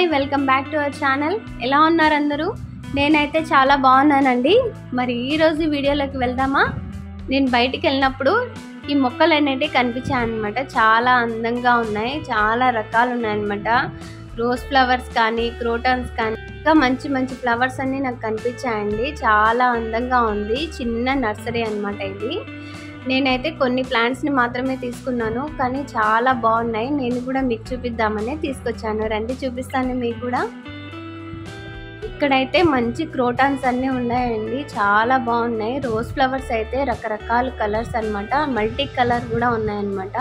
Hi welcome back to our channel. ఎలా ఉన్నారు అందరూ? నేనైతే చాలా బాగున్నానండి. మరి ఈరోజు వీడియోలోకి వెళ్దామా? నేను బయటికి వెళ్ళినప్పుడు ఈ మొక్కలు అనేవి కనిపించాయన్నమాట. చాలా అందంగా ఉన్నాయి, చాలా రకాలు ఉన్నాయన్నమాట. రోజ్ ఫ్లవర్స్ కానీ, క్రోటన్స్ కానీ, ఇంకా మంచి మంచి ఫ్లవర్స్ అన్నీ నాకు కనిపించాయండి. చాలా అందంగా ఉంది. చిన్న నర్సరీ అన్నమాట ఇది. నేనైతే కొన్ని ప్లాంట్స్ని మాత్రమే తీసుకున్నాను, కానీ చాలా బాగున్నాయి. నేను కూడా మీకు చూపిద్దామని తీసుకొచ్చాను. రండి చూపిస్తాను మీకు కూడా. ఇక్కడైతే మంచి క్రోటాన్స్ అన్నీ ఉన్నాయండి, చాలా బాగున్నాయి. రోజ్ ఫ్లవర్స్ అయితే రకరకాల కలర్స్ అన్నమాట, మల్టీ కలర్ కూడా ఉన్నాయన్నమాట.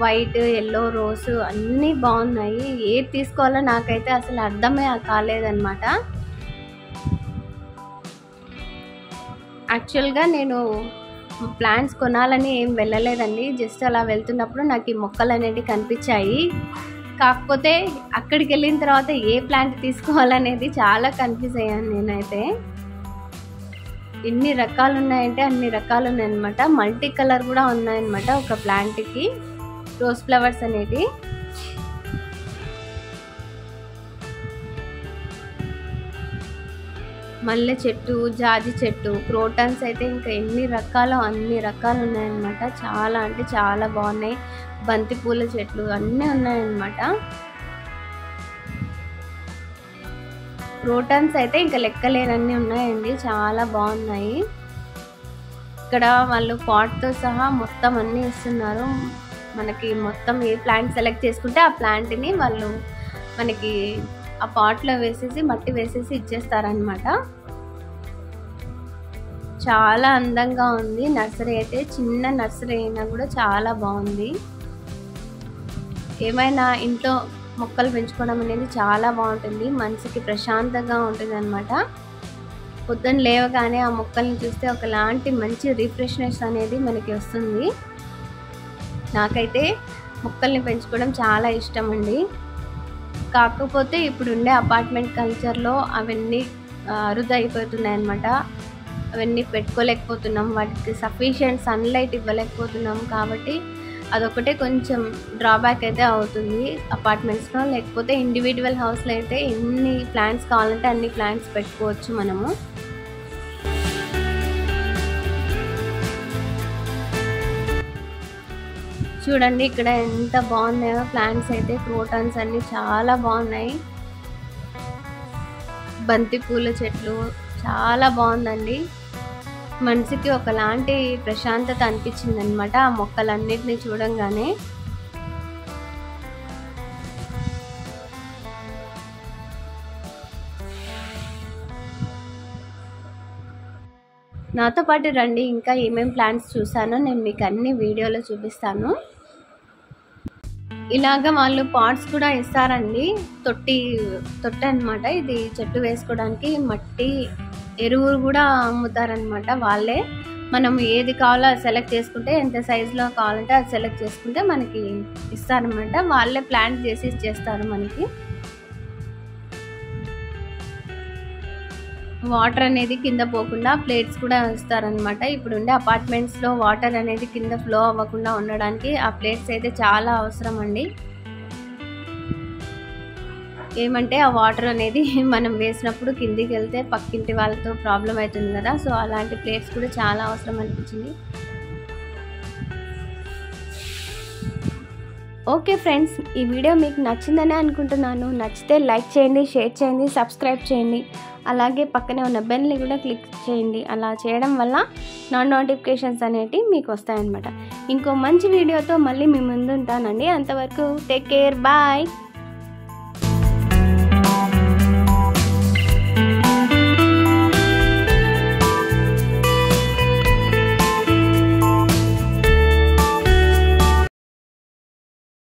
వైట్, ఎల్లో, రోజ్ అన్నీ బాగున్నాయి. ఏది తీసుకోవాలో నాకైతే అసలు అర్థమే కాలేదన్నమాట. యాక్చువల్గా నేను ప్లాంట్స్ కొనాలని ఏం వెళ్ళలేదండి. జస్ట్ అలా వెళ్తున్నప్పుడు నాకు ఈ మొక్కలు అనేవి కనిపించాయి. కాకపోతే అక్కడికి వెళ్ళిన తర్వాత ఏ ప్లాంట్ తీసుకోవాలనేది చాలా కన్ఫ్యూజ్ అయ్యాను నేనైతే. ఎన్ని రకాలు ఉన్నాయంటే అన్ని రకాలు ఉన్నాయన్నమాట. మల్టీ కలర్ కూడా ఉన్నాయన్నమాట ఒక ప్లాంట్కి. రోజ్ ఫ్లవర్స్ అనేది మల్లె చెట్టు, జాజి చెట్టు, క్రోటన్స్ అయితే ఇంకా ఎన్ని రకాలు అన్ని రకాలు ఉన్నాయన్నమాట. చాలా అంటే చాలా బాగున్నాయి. బంతి పూల చెట్లు అన్నీ ఉన్నాయన్నమాట. క్రోటన్స్ అయితే ఇంకా లెక్కలేనన్నీ ఉన్నాయండి, చాలా బాగున్నాయి. ఇక్కడ వాళ్ళు పాట్తో సహా మొత్తం అన్నీ ఇస్తున్నారు మనకి. మొత్తం ఏ ప్లాంట్ సెలెక్ట్ చేసుకుంటే ఆ ప్లాంట్ని వాళ్ళు మనకి ఆ పాట్లో వేసేసి మట్టి వేసేసి ఇచ్చేస్తారనమాట. చాలా అందంగా ఉంది నర్సరీ అయితే. చిన్న నర్సరీ అయినా కూడా చాలా బాగుంది. ఏమైనా ఇంట్లో మొక్కలు పెంచుకోవడం అనేది చాలా బాగుంటుంది, మనసుకి ప్రశాంతంగా ఉంటుంది అనమాట. పొద్దున్న లేవగానే ఆ మొక్కల్ని చూస్తే ఒకలాంటి మంచి రిఫ్రెష్నెస్ అనేది మనకి వస్తుంది. నాకైతే మొక్కల్ని పెంచుకోవడం చాలా ఇష్టం అండి. కాకపోతే ఇప్పుడు ఉండే అపార్ట్మెంట్ కల్చర్లో అవన్నీ అరుదైపోతున్నాయి అన్నమాట. అవన్నీ పెట్టుకోలేకపోతున్నాం, వాటికి సఫిషియెంట్ సన్లైట్ ఇవ్వలేకపోతున్నాం. కాబట్టి అదొకటే కొంచెం డ్రాబ్యాక్ అయితే అవుతుంది అపార్ట్మెంట్స్లో. లేకపోతే ఇండివిజువల్ హౌస్లో అయితే ఎన్ని ప్లాంట్స్ కావాలంటే అన్ని ప్లాంట్స్ పెట్టుకోవచ్చు మనము. చూడండి ఇక్కడ ఎంత బాగున్నాయో ప్లాంట్స్ అయితే. క్రోటన్స్ అన్ని చాలా బాగున్నాయి. బంతి పూల చెట్లు చాలా బాగుందండి. మనసుకి ఒకలాంటి ప్రశాంతత అనిపించింది అనమాట ఆ మొక్కలన్నిటిని చూడంగానే. నాతో పాటు రండి, ఇంకా ఏమేం ప్లాంట్స్ చూసానో నేను మీకు అన్ని వీడియోలో చూపిస్తాను. ఇలాగ వాళ్ళు పాట్స్ కూడా ఇస్తారండి. తొట్టి అనమాట ఇది. చెట్టు వేసుకోవడానికి మట్టి, ఎరువులు కూడా అమ్ముతారనమాట వాళ్ళే. మనం ఏది కావాలో అది సెలెక్ట్ చేసుకుంటే, ఎంత సైజులో కావాలంటే అది సెలెక్ట్ చేసుకుంటే మనకి ఇస్తారనమాట. వాళ్ళే ప్లాంట్ చేసి ఇచ్చేస్తారు మనకి. వాటర్ అనేది కింద పోకుండా ప్లేట్స్ కూడా ఇస్తారనమాట. ఇప్పుడు ఉండే అపార్ట్మెంట్స్లో వాటర్ అనేది కింద ఫ్లో అవ్వకుండా ఉండడానికి ఆ ప్లేట్స్ అయితే చాలా అవసరం అండి. ఏమంటే ఆ వాటర్ అనేది మనం వేసినప్పుడు కిందికి వెళ్తే పక్కింటి వాళ్ళతో ప్రాబ్లం అవుతుంది కదా. సో అలాంటి ప్లేట్స్ కూడా చాలా అవసరం అనిపించింది. ఓకే ఫ్రెండ్స్, ఈ వీడియో మీకు నచ్చిందనే అనుకుంటున్నాను. నచ్చితే లైక్ చేయండి, షేర్ చేయండి, సబ్స్క్రైబ్ చేయండి. అలాగే పక్కనే ఉన్న బెల్ని కూడా క్లిక్ చేయండి. అలా చేయడం వల్ల నా నోటిఫికేషన్స్ అనేవి మీకు వస్తాయన్నమాట. ఇంకో మంచి వీడియోతో మళ్ళీ మీ ముందు ఉంటానండి. అంతవరకు టేక్ కేర్, బాయ్.